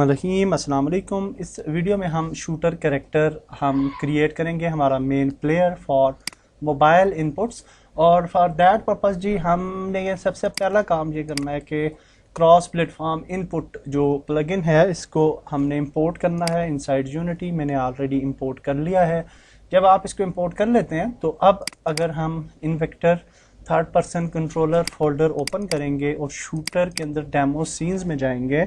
रहीम अस्सलाम वालेकुम। इस वीडियो में हम शूटर कैरेक्टर हम क्रिएट करेंगे, हमारा main player for mobile inputs. और फॉर दैट पर्पस जी हमने ये सबसे पहला काम ये करना है कि क्रॉस प्लेटफॉर्म इनपुट जो प्लगइन है इसको हमने इंपोर्ट करना है इनसाइड यूनिटी। मैंने ऑलरेडी इंपोर्ट कर लिया है। जब आप इसको इंपोर्ट कर लेते हैं तो अब अगर हम Invector third person controller folder open करेंगे और शूटर के अंदर डेमो सीन्स में जाएंगे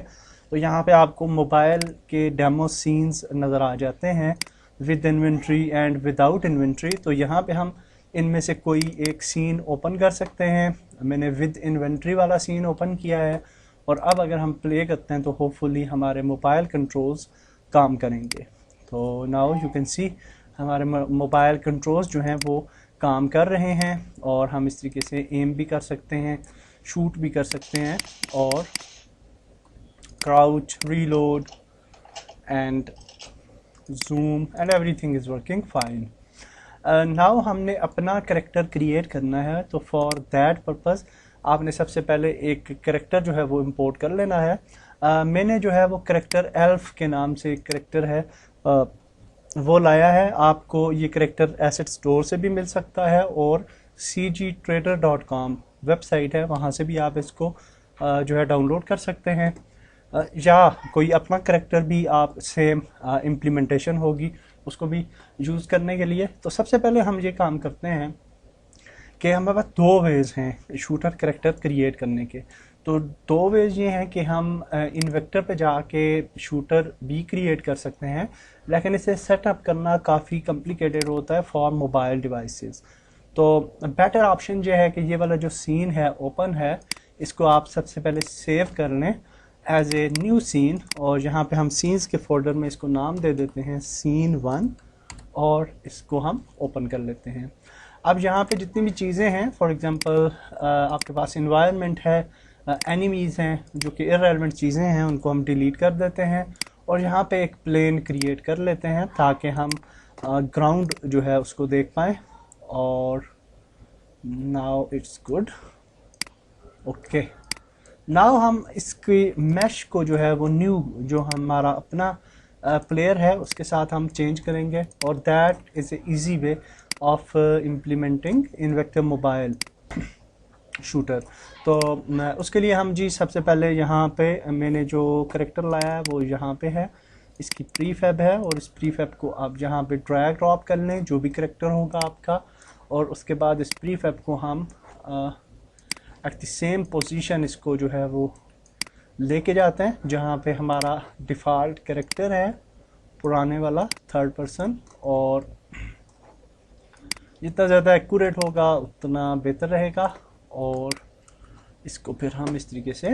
तो यहाँ पे आपको मोबाइल के डेमो सीन्स नज़र आ जाते हैं with inventory and without inventory. तो यहाँ पे हम इनमें से कोई एक सीन ओपन कर सकते हैं। मैंने विद इन्वेंट्री वाला सीन ओपन किया है और अब अगर हम प्ले करते हैं तो होपफुली हमारे मोबाइल कंट्रोल्स काम करेंगे। तो नाउ यू कैन सी हमारे मोबाइल कंट्रोल्स जो हैं वो काम कर रहे हैं और हम इस तरीके से एम भी कर सकते हैं, शूट भी कर सकते हैं और crouch, reload and zoom and everything is working fine. Now हमने अपना करेक्टर क्रिएट करना है तो फॉर दैट पर्पस आपने सबसे पहले एक करेक्टर जो है वो इंपोर्ट कर लेना है। मैंने जो है वो करेक्टर एल्फ के नाम से एक करेक्टर है वो लाया है। आपको ये करेक्टर एसेट स्टोर से भी मिल सकता है और cgtrader.com वेबसाइट है, वहाँ से भी आप इसको जो है डाउनलोड कर सकते हैं या कोई अपना करेक्टर भी आप सेम इम्प्लीमेंटेशन होगी उसको भी यूज़ करने के लिए। तो सबसे पहले हम ये काम करते हैं कि हमारे पास दो वेज़ हैं शूटर करेक्टर क्रिएट करने के। तो दो वेज़ ये हैं कि हम इन्वेक्टर पे जाके शूटर भी क्रिएट कर सकते हैं, लेकिन इसे सेटअप करना काफ़ी कॉम्प्लिकेटेड होता है फॉर मोबाइल डिवाइसेस। तो बेटर ऑप्शन ये है कि ये वाला जो सीन है ओपन है इसको आप सबसे पहले सेव कर लें एज ए न्यू सीन और यहाँ पे हम सीन्स के फोल्डर में इसको नाम दे देते हैं सीन 1 और इसको हम ओपन कर लेते हैं। अब यहाँ पे जितनी भी चीज़ें हैं फॉर एग्जांपल आपके पास इन्वायरमेंट है, एनिमीज़ हैं जो कि इर्रेलेवेंट चीज़ें हैं उनको हम डिलीट कर देते हैं और यहाँ पे एक प्लेन क्रिएट कर लेते हैं ताकि हम ग्राउंड जो है उसको देख पाएँ। और now it's good, okay. Now हम इसकी मैश को जो है वो न्यू जो हमारा अपना प्लेयर है उसके साथ हम चेंज करेंगे और that is a easy way of implementing Invector mobile shooter. तो उसके लिए हम जी सबसे पहले यहाँ पे मैंने जो करेक्टर लाया है वो यहाँ पे है, इसकी प्रीफैब है और इस प्रीफैब को आप यहाँ पे ड्रैग ड्रॉप कर लें जो भी करेक्टर होगा आपका और उसके बाद इस प्रीफैब को हम एट द सेम पोजीशन इसको जो है वो लेके जाते हैं जहाँ पे हमारा डिफ़ॉल्ट कैरेक्टर है पुराने वाला थर्ड पर्सन। और जितना ज़्यादा एक्यूरेट होगा उतना बेहतर रहेगा और इसको फिर हम इस तरीके से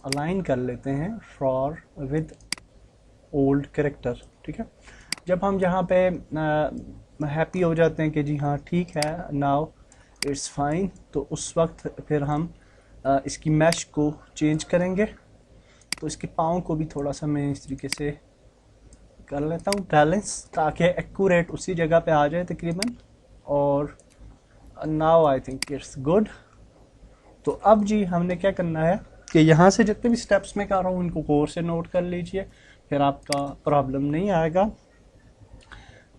अलाइन कर लेते हैं फॉर विद ओल्ड कैरेक्टर। ठीक है, जब हम यहाँ पे हैप्पी हो जाते हैं कि जी हाँ ठीक है नाउ इट्स फाइन, तो उस वक्त फिर हम इसकी मैश को चेंज करेंगे। तो इसके पाँव को भी थोड़ा सा मैं इस तरीके से कर लेता हूँ बैलेंस ताकि एक्यूरेट उसी जगह पे आ जाए तकरीबन। और now I think it's good. तो अब जी हमने क्या करना है कि यहाँ से जितने भी स्टेप्स मैं कर रहा हूँ इनको गौर से नोट कर लीजिए, फिर आपका प्रॉब्लम नहीं आएगा।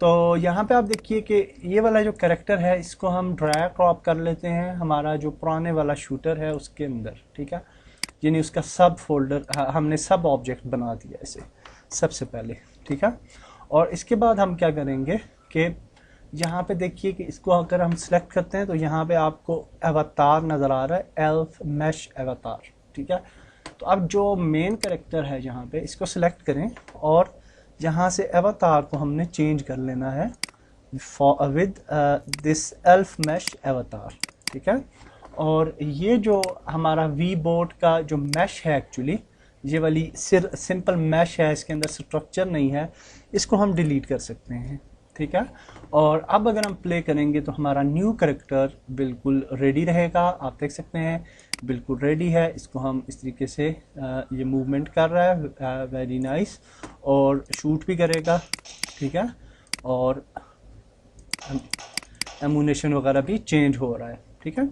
तो यहाँ पे आप देखिए कि ये वाला जो कैरेक्टर है इसको हम ड्रैग ड्रॉप कर लेते हैं हमारा जो पुराने वाला शूटर है उसके अंदर। ठीक है, यानी उसका सब फोल्डर हमने सब ऑब्जेक्ट बना दिया इसे सबसे पहले। ठीक है, और इसके बाद हम क्या करेंगे कि यहाँ पे देखिए कि इसको अगर हम सिलेक्ट करते हैं तो यहाँ पे आपको अवतार नज़र आ रहा है, एल्फ मैश अवतार। ठीक है, तो अब जो मेन कैरेक्टर है यहाँ पे इसको सिलेक्ट करें और यहाँ से अवतार को हमने चेंज कर लेना है विद दिस एल्फ मैश अवतार। ठीक है, और ये जो हमारा वी बोर्ड का जो मैश है एक्चुअली ये वाली सिंपल मैश है, इसके अंदर स्ट्रक्चर नहीं है, इसको हम डिलीट कर सकते हैं। ठीक है, और अब अगर हम प्ले करेंगे तो हमारा न्यू कैरेक्टर बिल्कुल रेडी रहेगा। आप देख सकते हैं बिल्कुल रेडी है। इसको हम इस तरीके से ये मूवमेंट कर रहा है वेरी नाइस और शूट भी करेगा। ठीक है, और एमुनेशन वगैरह भी चेंज हो रहा है। ठीक है,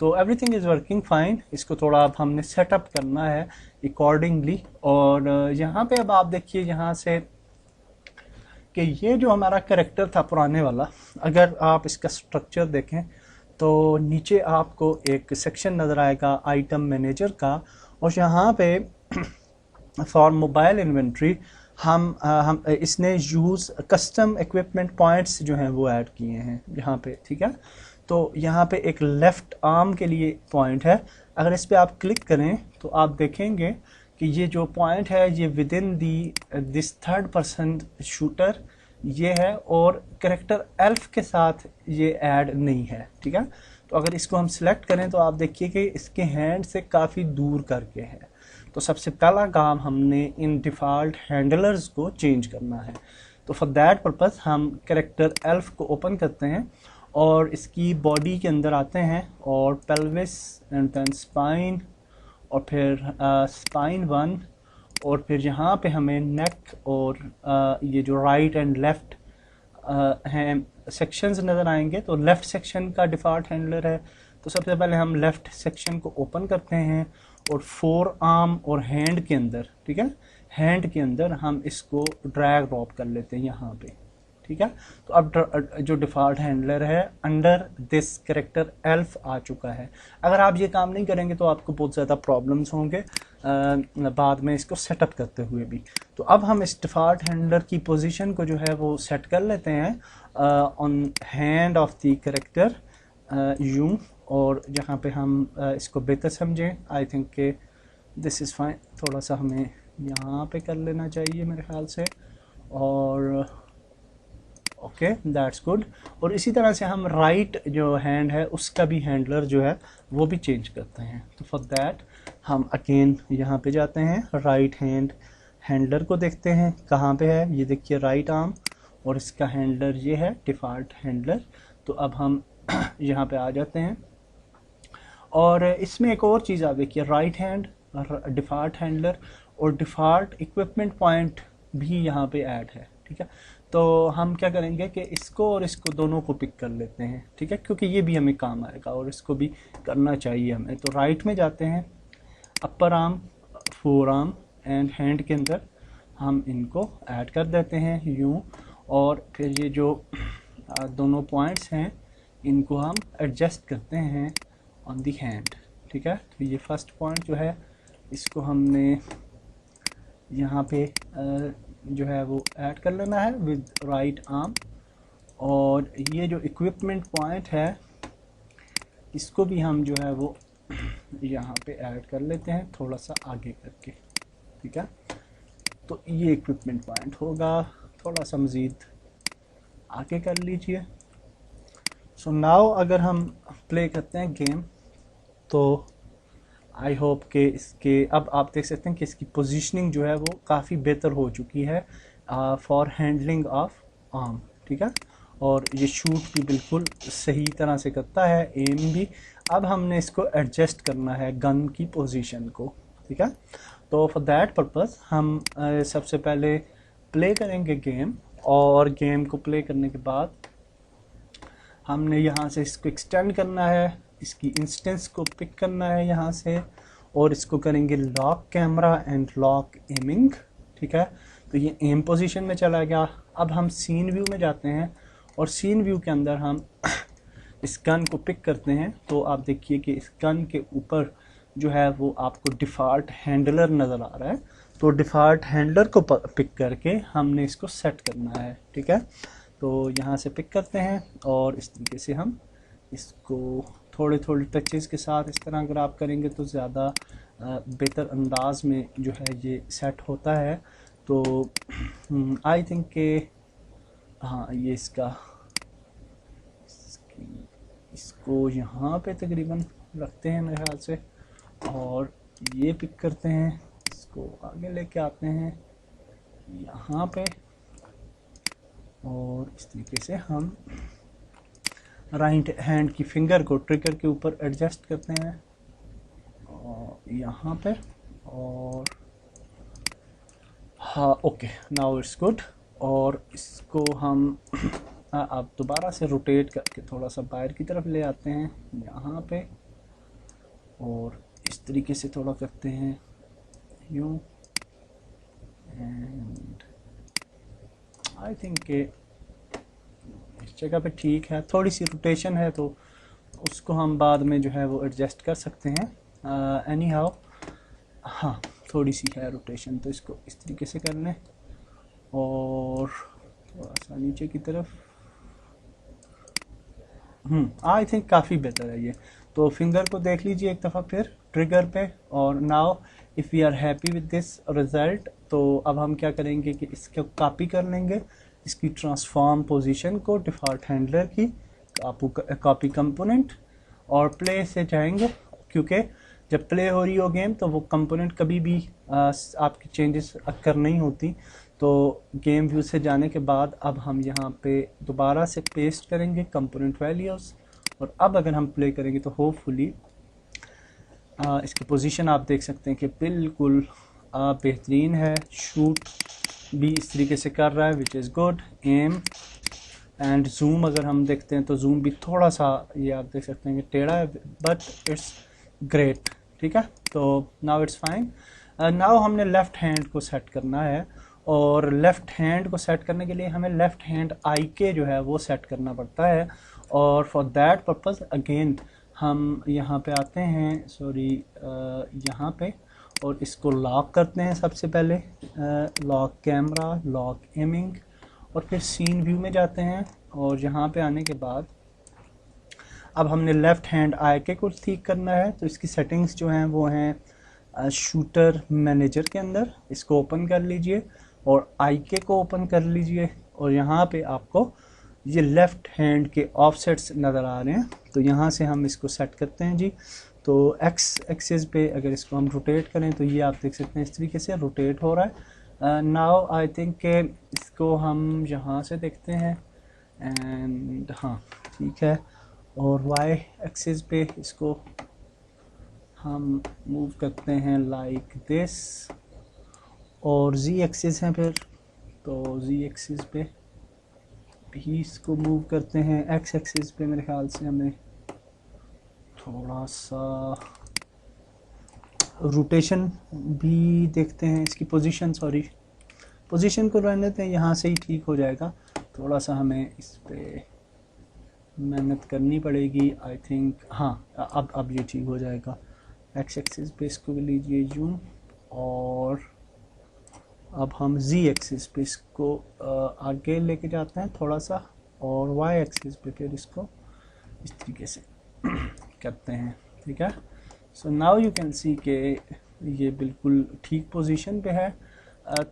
तो एवरीथिंग इज़ वर्किंग फाइन। इसको थोड़ा अब हमने सेटअप करना है अकॉर्डिंगली। और यहाँ पे अब आप देखिए यहाँ से कि ये जो हमारा कैरेक्टर था पुराने वाला, अगर आप इसका स्ट्रक्चर देखें तो नीचे आपको एक सेक्शन नज़र आएगा आइटम मैनेजर का, और यहाँ पे फॉर मोबाइल इन्वेंट्री हम इसने यूज़ कस्टम इक्विपमेंट पॉइंट्स जो हैं वो ऐड किए हैं यहाँ पे, ठीक है। तो यहाँ पे एक लेफ़्ट आर्म के लिए पॉइंट है, अगर इस पर आप क्लिक करें तो आप देखेंगे कि ये जो पॉइंट है ये with in the this third person shooter ये है, और करेक्टर एल्फ के साथ ये ऐड नहीं है, ठीक है। तो अगर इसको हम सिलेक्ट करें तो आप देखिए कि इसके हैंड से काफ़ी दूर करके है। तो सबसे पहला काम हमने इन डिफ़ॉल्ट हैंडलर्स को चेंज करना है। तो फॉर दैट पर्पस हम करेक्टर एल्फ को ओपन करते हैं और इसकी बॉडी के अंदर आते हैं और पेल्विस एंड देन स्पाइन और फिर स्पाइन 1, और फिर यहाँ पे हमें नेक और ये जो राइट एंड लेफ़्ट हैं सेक्शंस नज़र आएंगे। तो लेफ़्ट सेक्शन का डिफ़ॉल्ट हैंडलर है, तो सबसे पहले हम लेफ़्ट सेक्शन को ओपन करते हैं और फोर आर्म और हैंड के अंदर, ठीक है, हैंड के अंदर हम इसको ड्रैग ड्रॉप कर लेते हैं यहाँ पे, ठीक है। तो अब जो डिफ़ॉल्ट हैंडलर है अंडर दिस कैरेक्टर एल्फ आ चुका है। अगर आप ये काम नहीं करेंगे तो आपको बहुत ज़्यादा प्रॉब्लम्स होंगे बाद में इसको सेटअप करते हुए भी। तो अब हम इस डिफ़ॉल्ट हैंडलर की पोजीशन को जो है वो सेट कर लेते हैं on hand of the character यूं, और जहाँ पे हम इसको बेहतर समझें, आई थिंक के दिस इज़ फाइन, थोड़ा सा हमें यहाँ पे कर लेना चाहिए मेरे ख्याल से, और ओके दैट्स गुड। और इसी तरह से हम राइट जो हैंड है उसका भी हैंडलर जो है वो भी चेंज करते हैं। तो फॉर दैट हम अगेन यहाँ पे जाते हैं, राइट हैंड हैंडलर को देखते हैं कहाँ पे है, ये देखिए राइट आर्म, और इसका हैंडलर ये है डिफ़ॉल्ट हैंडलर। तो अब हम यहाँ पे आ जाते हैं, और इसमें एक और चीज़ आप देखिए, राइट हैंड डिफ़ॉल्ट हैंडलर और डिफ़ॉल्ट इक्विपमेंट पॉइंट भी यहाँ पे ऐड है, ठीक है। तो हम क्या करेंगे कि इसको और इसको दोनों को पिक कर लेते हैं, ठीक है, क्योंकि ये भी हमें काम आएगा और इसको भी करना चाहिए हमें। तो राइट में जाते हैं, upper arm, four arm and hand के अंदर हम इनको ऐड कर देते हैं यूँ, और फिर ये जो दोनों पॉइंट्स हैं इनको हम एडजस्ट करते हैं ऑन दी हैंड, ठीक है। तो ये फर्स्ट पॉइंट जो है इसको हमने यहाँ पे जो है वो ऐड कर लेना है विद राइट आर्म, और ये जो इक्विपमेंट पॉइंट है इसको भी हम जो है वो यहाँ पे ऐड कर लेते हैं थोड़ा सा आगे करके, ठीक है। तो ये इक्विपमेंट पॉइंट होगा, थोड़ा सा मज़ीद आगे कर लीजिए। सो नाउ अगर हम प्ले करते हैं गेम तो आई होप के इसके अब आप देख सकते हैं कि इसकी पोजीशनिंग जो है वो काफ़ी बेहतर हो चुकी है फॉर हैंडलिंग ऑफ आर्म, ठीक है, और ये शूट भी बिल्कुल सही तरह से करता है, एम भी। अब हमने इसको एडजस्ट करना है गन की पोजीशन को, ठीक है। तो फॉर दैट पर्पस हम सबसे पहले प्ले करेंगे गेम, और गेम को प्ले करने के बाद हमने यहाँ से इसको एक्सटेंड करना है, इसकी इंस्टेंस को पिक करना है यहाँ से, और इसको करेंगे lock camera and lock aiming, ठीक है। तो ये एम पोजीशन में चला गया। अब हम सीन व्यू में जाते हैं, और सीन व्यू के अंदर हम इस गन को पिक करते हैं। तो आप देखिए कि इस गन के ऊपर जो है वो आपको डिफ़ॉल्ट हैंडलर नज़र आ रहा है, तो डिफ़ॉल्ट हैंडलर को पिक करके हमने इसको सेट करना है, ठीक है। तो यहाँ से पिक करते हैं, और इस तरीके से हम इसको थोड़े थोड़े टचेस के साथ इस तरह अगर आप करेंगे तो ज़्यादा बेहतर अंदाज में जो है ये सेट होता है। तो आई थिंक के हाँ ये इसको यहाँ पे तकरीबन रखते हैं मेरे ख्याल से, और ये पिक करते हैं, इसको आगे लेके आते हैं यहाँ पे, और इस तरीके से हम राइट हैंड की फिंगर को ट्रिगर के ऊपर एडजस्ट करते हैं और यहाँ पे, और हाँ ओके नाउ इट्स गुड। और इसको हम अब दोबारा से रोटेट करके थोड़ा सा बाहर की तरफ ले आते हैं यहाँ पे, और इस तरीके से थोड़ा करते हैं यूँ, एंड आई थिंक के इस जगह पे ठीक है। थोड़ी सी रोटेशन है तो उसको हम बाद में जो है वो एडजस्ट कर सकते हैं। एनी हाउ, हाँ थोड़ी सी है रोटेशन, तो इसको इस तरीके से कर लें और थोड़ा सा नीचे की तरफ। आई थिंक काफ़ी बेहतर है ये। तो फिंगर को देख लीजिए एक दफ़ा फिर ट्रिगर पे, और now if we are happy with this result, तो अब हम क्या करेंगे कि इसको कॉपी कर लेंगे, इसकी ट्रांसफॉर्म पोजीशन को डिफ़ॉल्ट हैंडलर की कॉपी कंपोनेंट, और प्ले से जाएंगे, क्योंकि जब प्ले हो रही हो गेम तो वो कंपोनेंट कभी भी आपकी चेंजेस अक्कर नहीं होती। तो गेम व्यू से जाने के बाद अब हम यहाँ पे दोबारा से पेस्ट करेंगे कंपोनेंट वैल्यूज़, और अब अगर हम प्ले करेंगे तो होपफुली इसकी पोजीशन आप देख सकते हैं कि बिल्कुल बेहतरीन है। शूट भी इस तरीके से कर रहा है which is good. Aim and zoom अगर हम देखते हैं तो जूम भी थोड़ा सा, ये आप देख सकते हैं कि टेढ़ा है, बट इट्स ग्रेट। ठीक है, तो नाउ इट्स फाइन। नाउ हमने लेफ़्ट हैंड को सेट करना है, और लेफ़्ट हैंड को सेट करने के लिए हमें लेफ़्ट हैंड आई के जो है वो सेट करना पड़ता है, और फॉर दैट पर्पज़ अगेन हम यहाँ पे आते हैं, सॉरी यहाँ पे, और इसको लॉक करते हैं सबसे पहले, लॉक कैमरा, लॉक एमिंग, और फिर सीन व्यू में जाते हैं, और यहाँ पे आने के बाद अब हमने लेफ़्ट हैंड आई के को ठीक करना है। तो इसकी सेटिंग्स जो हैं वो हैं शूटर मैनेजर के अंदर, इसको ओपन कर लीजिए और आई के को ओपन कर लीजिए, और यहाँ पे आपको ये लेफ़्ट हैंड के ऑफसेट्स नज़र आ रहे हैं। तो यहाँ से हम इसको सेट करते हैं जी। तो एक्स एक्सिस पे अगर इसको हम रोटेट करें तो ये आप देख सकते हैं इस तरीके से रोटेट हो रहा है। नाउ आई थिंक के इसको हम यहाँ से देखते हैं, एंड हाँ ठीक है, और वाई एक्सिस पे इसको हम मूव करते हैं लाइक दिस, और जी एक्सिस है फिर, तो जी एक्सिस पे भी इसको मूव करते हैं। एक्स एक्सिस पे मेरे ख्याल से हमें थोड़ा सा रोटेशन भी देखते हैं, इसकी पोजीशन, सॉरी पोजीशन को रहने देते हैं, यहाँ से ही ठीक हो जाएगा। थोड़ा सा हमें इस पे मेहनत करनी पड़ेगी आई थिंक। हाँ अब ये ठीक हो जाएगा। एक्स एक्सिस पे इसको लीजिए यूँ, और अब हम जी एक्सिस पे इसको आगे लेके जाते हैं थोड़ा सा, और वाई एक्सिस पे फिर इसको इस तरीके से करते हैं। ठीक है, सो नाउ यू कैन सी के ये बिल्कुल ठीक पोजीशन पे है।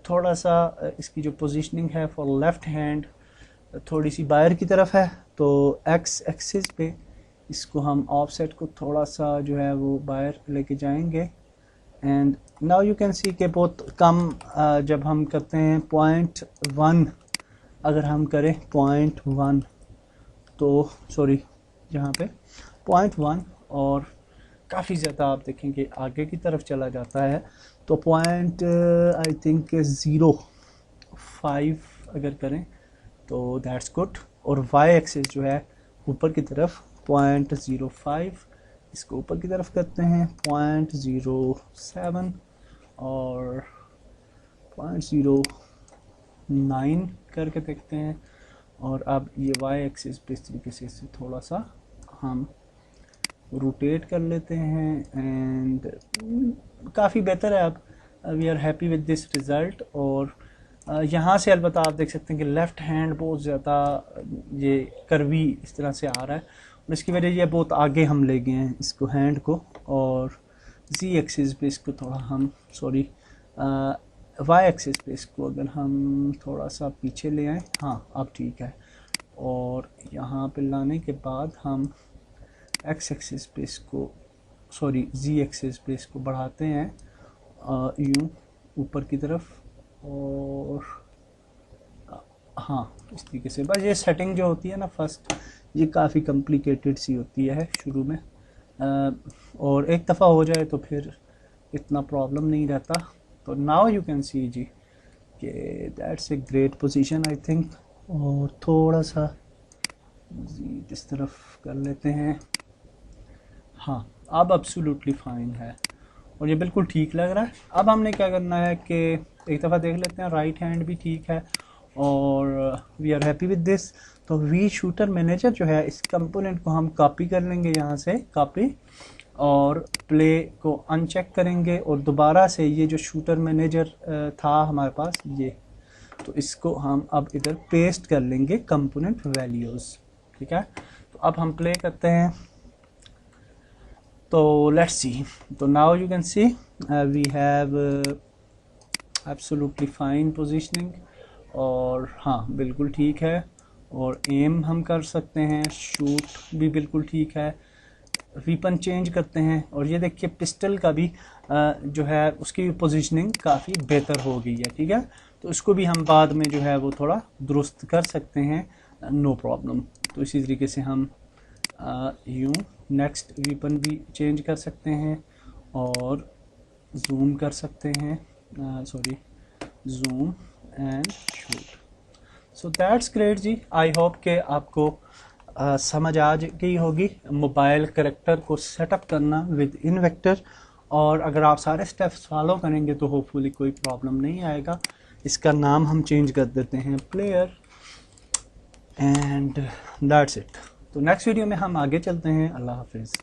थोड़ा सा इसकी जो पोजीशनिंग है फॉर लेफ़्ट हैंड थोड़ी सी बाहर की तरफ है, तो एक्स एक्सिस पे इसको हम ऑफसेट को थोड़ा सा जो है वो बाहर लेके जाएंगे, एंड नाउ यू कैन सी के बहुत कम जब हम करते हैं 0.1, अगर हम करें 0.1 तो सॉरी यहाँ पे 0.1, और काफ़ी ज़्यादा आप देखेंगे आगे की तरफ चला जाता है, तो पॉइंट आई थिंक 0.5 अगर करें तो दैट्स गुड। और वाई एक्सिस जो है ऊपर की तरफ 0.05, इसको ऊपर की तरफ करते हैं 0.07 और 0.09 करके देखते हैं, और अब ये वाई एक्सिस पे इस तरीके से इसे थोड़ा सा हम रोटेट कर लेते हैं, एंड काफ़ी बेहतर है। अब we are happy with this result. और यहाँ से अलबत्ता आप देख सकते हैं कि लेफ़्ट हैंड बहुत ज़्यादा ये कर्वी इस तरह से आ रहा है, और इसकी वजह ये बहुत आगे हम ले गए हैं इसको हैंड को, और जी एक्सिस पे इसको थोड़ा हम सॉरी वाई एक्सिस पे इसको अगर हम थोड़ा सा पीछे ले आएँ, हाँ अब ठीक है, और यहाँ पे लाने के बाद हम एक्स एक्सिस पे इसको सॉरी जी एक्सिस पे इसको बढ़ाते हैं यूँ ऊपर की तरफ, और हाँ इस तरीके से। बस ये सेटिंग जो होती है ना फर्स्ट, ये काफ़ी कॉम्प्लिकेटेड सी होती है शुरू में, और एक दफ़ा हो जाए तो फिर इतना प्रॉब्लम नहीं रहता। तो नाउ यू कैन सी जी कि that's a great position I think. और थोड़ा सा जी इस तरफ कर लेते हैं, हाँ अब एब्सोल्युटली फाइन है और ये बिल्कुल ठीक लग रहा है। अब हमने क्या करना है कि एक दफ़ा देख लेते हैं, राइट हैंड भी ठीक है और we are happy with this. तो वी शूटर मैनेजर जो है, इस कंपोनेंट को हम कॉपी कर लेंगे यहाँ से, कॉपी, और प्ले को अनचेक करेंगे और दोबारा से ये जो शूटर मैनेजर था हमारे पास ये, तो इसको हम अब इधर पेस्ट कर लेंगे कंपोनेंट वैल्यूज़। ठीक है, तो अब हम प्ले करते हैं। तो लेट्स सी, तो now you can see we have absolutely fine positioning और हाँ बिल्कुल ठीक है। और एम हम कर सकते हैं, शूट भी बिल्कुल ठीक है। वीपन चेंज करते हैं और ये देखिए पिस्टल का भी जो है उसकी पोजीशनिंग काफ़ी बेहतर हो गई है। ठीक है, तो इसको भी हम बाद में जो है वो थोड़ा दुरुस्त कर सकते हैं, नो प्रॉब्लम। तो इसी तरीके से हम यूँ नेक्स्ट वीपन भी चेंज कर सकते हैं और जूम कर सकते हैं, sorry zoom and shoot. So that's great जी। आई होप कि आपको समझ आ गई होगी मोबाइल करेक्टर को सेटअप करना विद इन्वेक्टर, और अगर आप सारे स्टेप्स फॉलो करेंगे तो होपफुली कोई प्रॉब्लम नहीं आएगा। इसका नाम हम चेंज कर देते हैं प्लेयर एंड दैट्स इट। तो नेक्स्ट वीडियो में हम आगे चलते हैं। अल्लाह हाफिज़।